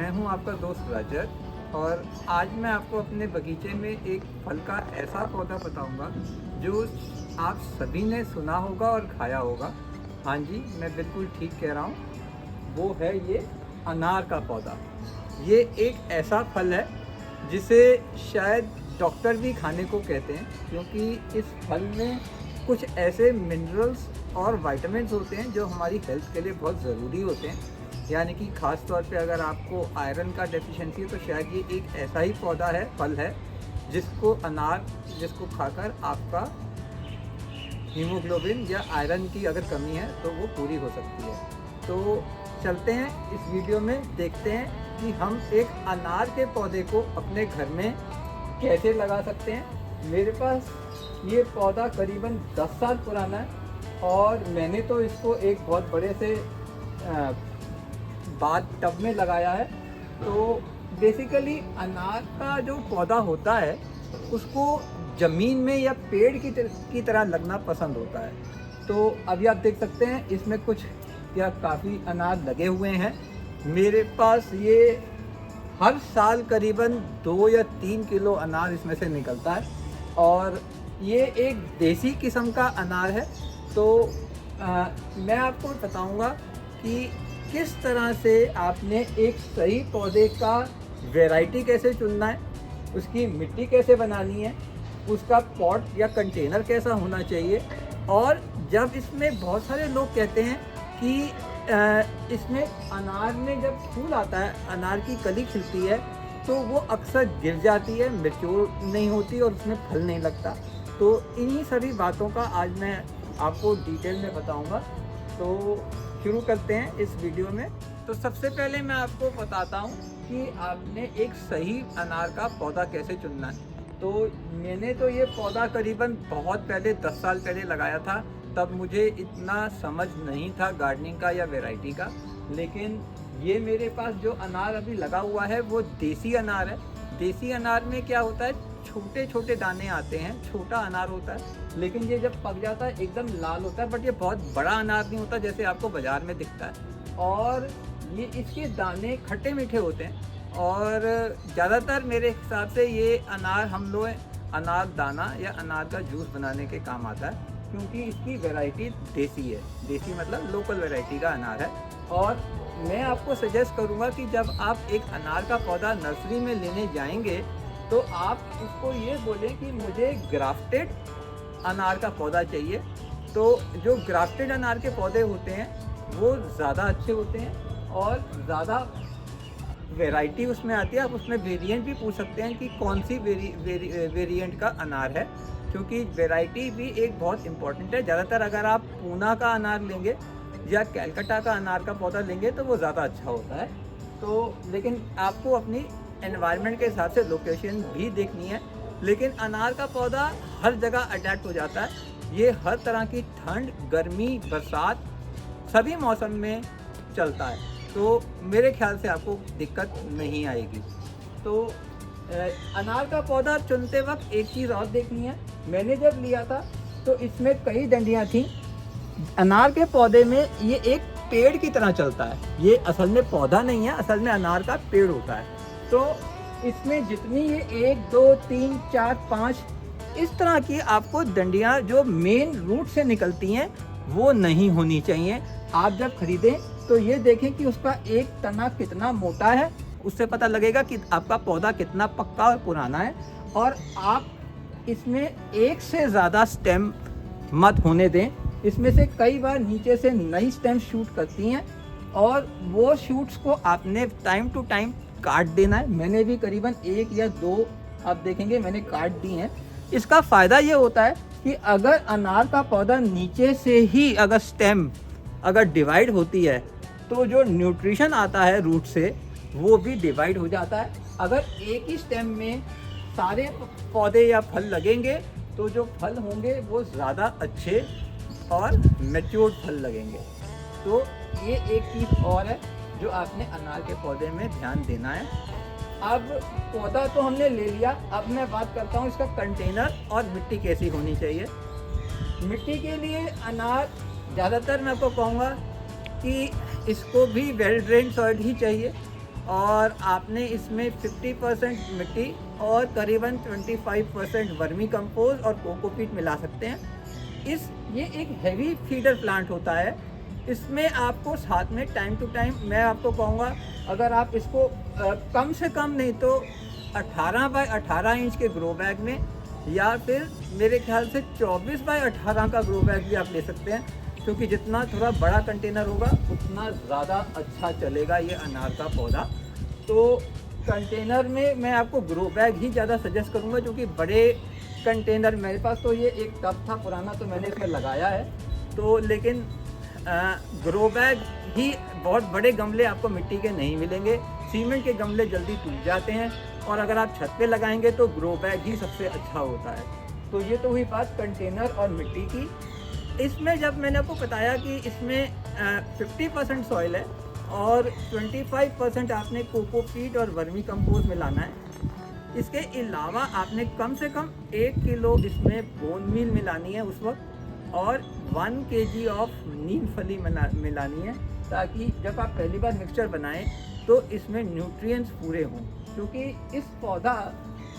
मैं हूं आपका दोस्त रजत और आज मैं आपको अपने बगीचे में एक फल का ऐसा पौधा बताऊंगा जो आप सभी ने सुना होगा और खाया होगा। हाँ जी, मैं बिल्कुल ठीक कह रहा हूँ, वो है ये अनार का पौधा। ये एक ऐसा फल है जिसे शायद डॉक्टर भी खाने को कहते हैं, क्योंकि इस फल में कुछ ऐसे मिनरल्स और विटामिन्स होते हैं जो हमारी हेल्थ के लिए बहुत ज़रूरी होते हैं। यानी कि ख़ास तौर पे अगर आपको आयरन का डेफिशिएंसी है तो शायद ये एक ऐसा ही पौधा है, फल है, जिसको खाकर आपका हीमोग्लोबिन या आयरन की अगर कमी है तो वो पूरी हो सकती है। तो चलते हैं इस वीडियो में, देखते हैं कि हम एक अनार के पौधे को अपने घर में कैसे लगा सकते हैं। मेरे पास ये पौधा करीबन 10 साल पुराना है और मैंने तो इसको एक बहुत बड़े से बाथ टब में लगाया है। तो बेसिकली अनार का जो पौधा होता है उसको ज़मीन में या पेड़ की तरह लगना पसंद होता है। तो अभी आप देख सकते हैं इसमें कुछ या काफ़ी अनार लगे हुए हैं। मेरे पास ये हर साल करीबन 2 या 3 किलो अनार इसमें से निकलता है और ये एक देसी किस्म का अनार है। तो मैं आपको बताऊंगा कि किस तरह से आपने एक सही पौधे का वैरायटी कैसे चुनना है, उसकी मिट्टी कैसे बनानी है, उसका पॉट या कंटेनर कैसा होना चाहिए। और जब इसमें बहुत सारे लोग कहते हैं कि इसमें अनार में जब फूल आता है, अनार की कली खिलती है तो वो अक्सर गिर जाती है, मैच्योर नहीं होती और उसमें फल नहीं लगता। तो इन्हीं सभी बातों का आज मैं आपको डिटेल में बताऊंगा। तो शुरू करते हैं इस वीडियो में। तो सबसे पहले मैं आपको बताता हूं कि आपने एक सही अनार का पौधा कैसे चुनना है। तो मैंने तो ये पौधा करीबन बहुत पहले 10 साल पहले लगाया था, तब मुझे इतना समझ नहीं था गार्डनिंग का या वैरायटी का। लेकिन ये मेरे पास जो अनार अभी लगा हुआ है वो देसी अनार है। देसी अनार में क्या होता है, छोटे छोटे दाने आते हैं, छोटा अनार होता है, लेकिन ये जब पक जाता है एकदम लाल होता है। बट ये बहुत बड़ा अनार नहीं होता जैसे आपको बाज़ार में दिखता है। और ये इसके दाने खट्टे मीठे होते हैं और ज़्यादातर मेरे हिसाब से ये अनार हम लोग अनार दाना या अनार का जूस बनाने के काम आता है, क्योंकि इसकी वैरायटी देसी है। देसी मतलब लोकल वैरायटी का अनार है। और मैं आपको सजेस्ट करूंगा कि जब आप एक अनार का पौधा नर्सरी में लेने जाएंगे तो आप उसको ये बोलें कि मुझे ग्राफ्टेड अनार का पौधा चाहिए। तो जो ग्राफ्टेड अनार के पौधे होते हैं वो ज़्यादा अच्छे होते हैं और ज़्यादा वैरायटी उसमें आती है। आप उसमें वेरिएंट भी पूछ सकते हैं कि कौन सी वेरिएंट का अनार है, क्योंकि वैरायटी भी एक बहुत इम्पॉर्टेंट है। ज़्यादातर अगर आप पूना का अनार लेंगे या कैलकाटा का अनार का पौधा लेंगे तो वो ज़्यादा अच्छा होता है। तो लेकिन आपको अपनी एनवायरनमेंट के हिसाब से लोकेशन भी देखनी है। लेकिन अनार का पौधा हर जगह अडैप्ट हो जाता है। ये हर तरह की ठंड, गर्मी, बरसात सभी मौसम में चलता है। तो मेरे ख्याल से आपको दिक्कत नहीं आएगी। तो अनार का पौधा चुनते वक्त एक चीज़ और देखनी है। मैंने जब लिया था तो इसमें कई डंडियाँ थीं। अनार के पौधे में ये एक पेड़ की तरह चलता है। ये असल में पौधा नहीं है, असल में अनार का पेड़ होता है। तो इसमें जितनी ये 1, 2, 3, 4, 5 इस तरह की आपको डंडियाँ जो मेन रूट से निकलती हैं वो नहीं होनी चाहिए। आप जब खरीदें तो ये देखें कि उसका एक तना कितना मोटा है, उससे पता लगेगा कि आपका पौधा कितना पक्का और पुराना है। और आप इसमें एक से ज़्यादा स्टेम मत होने दें। इसमें से कई बार नीचे से नई स्टेम शूट करती हैं और वो शूट्स को आपने टाइम टू टाइम काट देना है। मैंने भी करीबन 1 या 2 आप देखेंगे मैंने काट दी हैं। इसका फ़ायदा ये होता है कि अगर अनार का पौधा नीचे से ही अगर स्टेम अगर डिवाइड होती है तो जो न्यूट्रिशन आता है रूट से वो भी डिवाइड हो जाता है। अगर एक ही स्टेम में सारे पौधे या फल लगेंगे तो जो फल होंगे वो ज़्यादा अच्छे और मैच्योर्ड फल लगेंगे। तो ये एक चीज़ और है जो आपने अनार के पौधे में ध्यान देना है। अब पौधा तो हमने ले लिया, अब मैं बात करता हूँ इसका कंटेनर और मिट्टी कैसी होनी चाहिए। मिट्टी के लिए अनार ज़्यादातर मैं आपको कहूँगा कि इसको भी वेल ड्रेन सॉइल ही चाहिए और आपने इसमें 50% मिट्टी और करीबन 25% वर्मी कंपोस्ट और कोकोपीट मिला सकते हैं। ये एक हैवी फीडर प्लांट होता है। इसमें आपको साथ में टाइम टू टाइम, मैं आपको कहूँगा, अगर आप इसको कम से कम नहीं तो 18 बाय 18 इंच के ग्रो बैग में, या फिर मेरे ख्याल से 24 बाय 18 का ग्रो बैग भी आप ले सकते हैं, क्योंकि जितना थोड़ा बड़ा कंटेनर होगा उतना ज़्यादा अच्छा चलेगा ये अनार का पौधा। तो कंटेनर में मैं आपको ग्रो बैग ही ज़्यादा सजेस्ट करूँगा, क्योंकि बड़े कंटेनर, मेरे पास तो ये एक टब था पुराना तो मैंने इसमें लगाया है, तो लेकिन ग्रो बैग ही, बहुत बड़े गमले आपको मिट्टी के नहीं मिलेंगे, सीमेंट के गमले जल्दी टूट जाते हैं, और अगर आप छत पे लगाएंगे तो ग्रो बैग ही सबसे अच्छा होता है। तो ये तो हुई बात कंटेनर और मिट्टी की। इसमें जब मैंने आपको बताया कि इसमें 50% सॉइल है और 25% आपने कोकोपीट और वर्मी कंपोस्ट मिलाना है। इसके अलावा आपने कम से कम 1 किलो इसमें बोन मील मिलानी है उस वक्त, और 1 kg ऑफ नीम फली मिलानी है, ताकि जब आप पहली बार मिक्सचर बनाएं तो इसमें न्यूट्रिएंट्स पूरे हों। क्योंकि इस पौधा,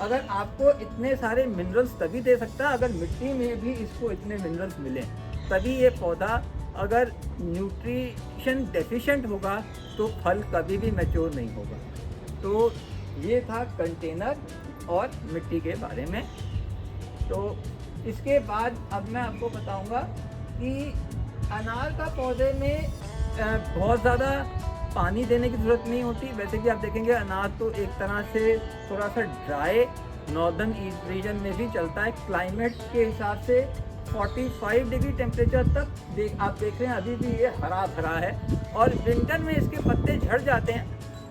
अगर आपको इतने सारे मिनरल्स तभी दे सकता है अगर मिट्टी में भी इसको इतने मिनरल्स मिलें, तभी ये पौधा, अगर न्यूट्रिशन डेफिशिएंट होगा तो फल कभी भी मैच्योर नहीं होगा। तो ये था कंटेनर और मिट्टी के बारे में। तो इसके बाद अब मैं आपको बताऊंगा कि अनार का पौधे में बहुत ज़्यादा पानी देने की ज़रूरत नहीं होती। वैसे भी आप देखेंगे अनार तो एक तरह से थोड़ा सा ड्राई नॉर्दर्न ईस्ट रीजन में भी चलता है। क्लाइमेट के हिसाब से 45 डिग्री टेम्परेचर तक आप देख रहे हैं अभी भी ये हरा भरा है, और विंटर में इसके पत्ते झड़ जाते हैं,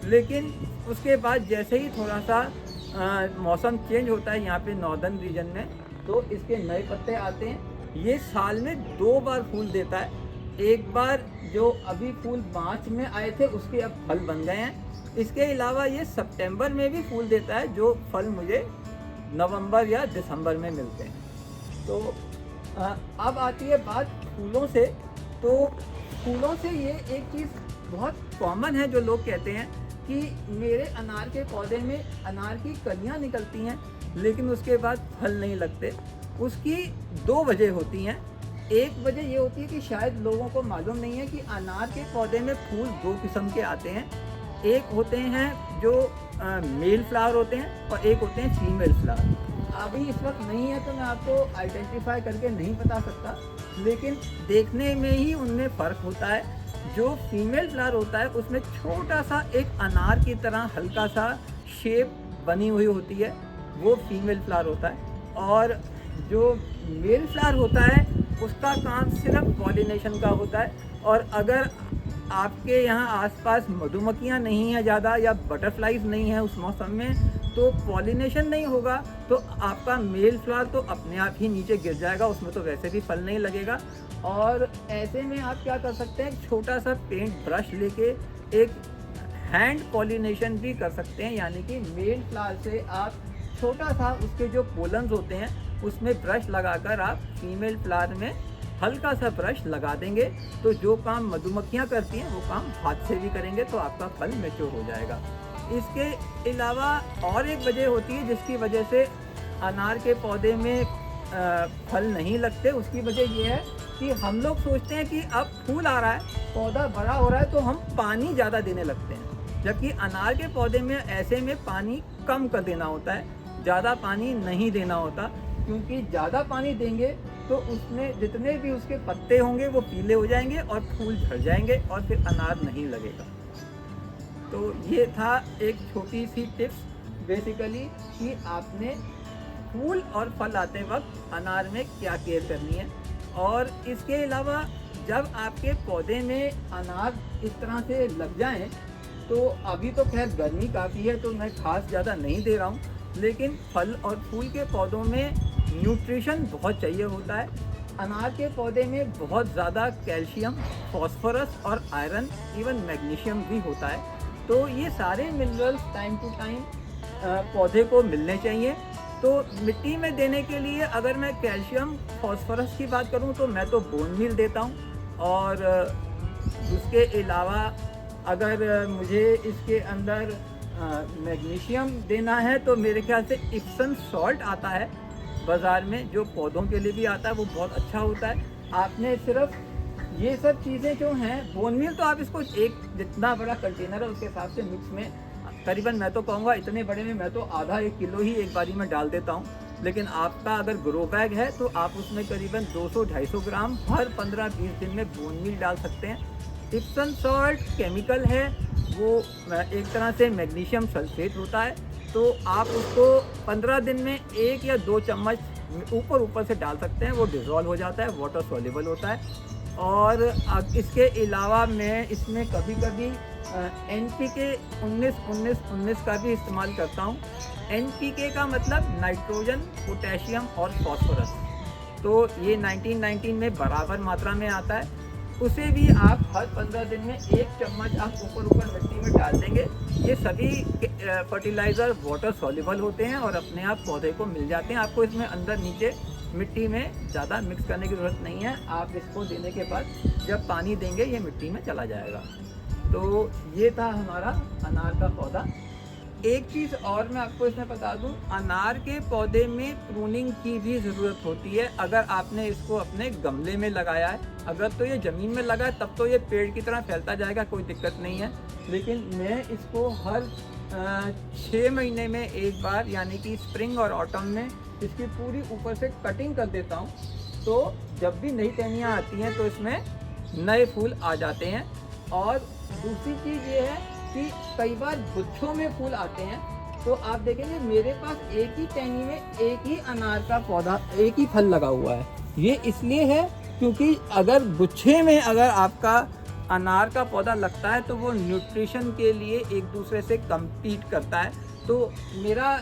लेकिन उसके बाद जैसे ही थोड़ा सा मौसम चेंज होता है यहाँ पे नॉर्दर्न रीजन में, तो इसके नए पत्ते आते हैं। ये साल में 2 बार फूल देता है। एक बार जो अभी फूल मार्च में आए थे उसके अब फल बन गए हैं। इसके अलावा ये सितंबर में भी फूल देता है, जो फल मुझे नवंबर या दिसंबर में मिलते हैं। तो अब आती है बात फूलों से। तो फूलों से ये एक चीज़ बहुत कॉमन है, जो लोग कहते हैं कि मेरे अनार के पौधे में अनार की कलियां निकलती हैं लेकिन उसके बाद फल नहीं लगते। उसकी 2 वजह होती हैं। एक वजह ये होती है कि शायद लोगों को मालूम नहीं है कि अनार के पौधे में फूल 2 किस्म के आते हैं। एक होते हैं जो मेल फ्लावर होते हैं और एक होते हैं फीमेल फ्लावर। अभी इस वक्त नहीं है तो मैं आपको आइडेंटिफाई करके नहीं बता सकता, लेकिन देखने में ही उनमें फ़र्क होता है। जो फीमेल फ्लावर होता है उसमें छोटा सा एक अनार की तरह हल्का सा शेप बनी हुई होती है, वो फीमेल फ्लावर होता है। और जो मेल फ्लावर होता है उसका काम सिर्फ पॉलिनेशन का होता है। और अगर आपके यहाँ आसपास मधुमक्खियाँ नहीं हैं ज़्यादा या बटरफ्लाइज नहीं हैं उस मौसम में, तो पॉलिनेशन नहीं होगा तो आपका मेल फ्लावर तो अपने आप ही नीचे गिर जाएगा, उसमें तो वैसे भी फल नहीं लगेगा। और ऐसे में आप क्या कर सकते हैं, छोटा सा पेंट ब्रश लेके एक हैंड पॉलिनेशन भी कर सकते हैं, यानी कि मेल फ्लावर से आप छोटा सा उसके जो पोलन्स होते हैं उसमें ब्रश लगाकर आप फीमेल फ्लावर में हल्का सा ब्रश लगा देंगे, तो जो काम मधुमक्खियाँ करती हैं वो काम हाथ से भी करेंगे, तो आपका फल मैच्योर हो जाएगा। इसके अलावा और एक वजह होती है जिसकी वजह से अनार के पौधे में फल नहीं लगते। उसकी वजह ये है कि हम लोग सोचते हैं कि अब फूल आ रहा है, पौधा बड़ा हो रहा है, तो हम पानी ज़्यादा देने लगते हैं, जबकि अनार के पौधे में ऐसे में पानी कम कर देना होता है, ज़्यादा पानी नहीं देना होता। क्योंकि ज़्यादा पानी देंगे तो उसमें जितने भी उसके पत्ते होंगे वो पीले हो जाएंगे और फूल झड़ जाएंगे और फिर अनार नहीं लगेगा। तो ये था एक छोटी सी टिप्स बेसिकली कि आपने फूल और फल आते वक्त अनार में क्या केयर करनी है। और इसके अलावा जब आपके पौधे में अनार इस तरह से लग जाएं, तो अभी तो खैर गर्मी काफ़ी है तो मैं खास ज़्यादा नहीं दे रहा हूँ, लेकिन फल और फूल के पौधों में न्यूट्रिशन बहुत चाहिए होता है। अनार के पौधे में बहुत ज़्यादा कैल्शियम, फॉस्फोरस और आयरन, इवन मैग्नीशियम भी होता है। तो ये सारे मिनरल्स टाइम टू टाइम पौधे को मिलने चाहिए। तो मिट्टी में देने के लिए अगर मैं कैल्शियम, फॉस्फोरस की बात करूं तो मैं तो बोन मील देता हूं, और उसके अलावा अगर मुझे इसके अंदर मैग्नीशियम देना है तो मेरे ख्याल से इप्सम सॉल्ट आता है बाज़ार में, जो पौधों के लिए भी आता है, वो बहुत अच्छा होता है। आपने सिर्फ ये सब चीज़ें जो हैं, बोन मील तो आप इसको एक जितना बड़ा कंटेनर है उसके हिसाब से मिक्स में करीबन, मैं तो कहूँगा इतने बड़े में मैं तो आधा 1 किलो ही एक बारी में डाल देता हूँ। लेकिन आपका अगर ग्रो बैग है तो आप उसमें करीबन 200-250 ग्राम हर 15-20 दिन में बोन मील डाल सकते हैं। इप्सम सॉल्ट केमिकल है, वो एक तरह से मैग्नीशियम सल्फेट होता है, तो आप उसको 15 दिन में 1 या 2 चम्मच ऊपर से डाल सकते हैं। वो डिज़ोल्व हो जाता है, वाटर सॉल्युबल होता है। और इसके अलावा मैं इसमें कभी कभी NPK 19-19-19 का भी इस्तेमाल करता हूँ। NPK का मतलब नाइट्रोजन, पोटेशियम और फॉस्फोरस, तो ये 19-19 में बराबर मात्रा में आता है। उसे भी आप हर 15 दिन में 1 चम्मच आप ऊपर मिट्टी में डाल देंगे। ये सभी फर्टिलाइज़र वाटर सॉल्युबल होते हैं और अपने आप पौधे को मिल जाते हैं। आपको इसमें अंदर नीचे मिट्टी में ज़्यादा मिक्स करने की ज़रूरत नहीं है। आप इसको देने के बाद जब पानी देंगे ये मिट्टी में चला जाएगा। तो ये था हमारा अनार का पौधा। एक चीज़ और मैं आपको इसमें बता दूं, अनार के पौधे में प्रूनिंग की भी ज़रूरत होती है। अगर आपने इसको अपने गमले में लगाया है, अगर तो ये ज़मीन में लगा है तब तो ये पेड़ की तरह फैलता जाएगा, कोई दिक्कत नहीं है। लेकिन मैं इसको हर 6 महीने में एक बार, यानी कि स्प्रिंग और ऑटम में इसकी पूरी ऊपर से कटिंग कर देता हूँ। तो जब भी नई टहनियाँ आती हैं तो इसमें नए फूल आ जाते हैं। और दूसरी चीज़ ये है कि कई बार गुच्छों में फूल आते हैं, तो आप देखेंगे मेरे पास एक ही टहनी में एक ही अनार का पौधा, एक ही फल लगा हुआ है। ये इसलिए है क्योंकि अगर गुच्छे में अगर आपका अनार का पौधा लगता है तो वो न्यूट्रिशन के लिए एक दूसरे से कम्पीट करता है। तो मेरा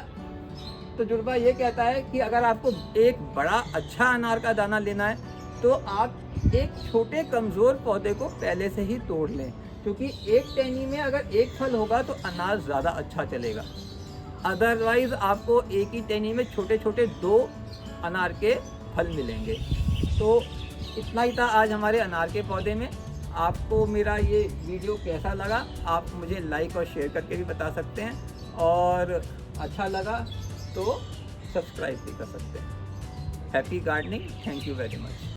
तजुर्बा ये कहता है कि अगर आपको एक बड़ा अच्छा अनार का दाना लेना है तो आप एक छोटे कमज़ोर पौधे को पहले से ही तोड़ लें, क्योंकि एक टहनी में अगर एक फल होगा तो अनार ज़्यादा अच्छा चलेगा। अदरवाइज़ आपको एक ही टहनी में छोटे छोटे 2 अनार के फल मिलेंगे। तो इतना ही था आज हमारे अनार के पौधे में। आपको मेरा ये वीडियो कैसा लगा आप मुझे लाइक और शेयर करके भी बता सकते हैं, और अच्छा लगा तो सब्सक्राइब भी कर सकते हैं। Happy gardening, thank you very much.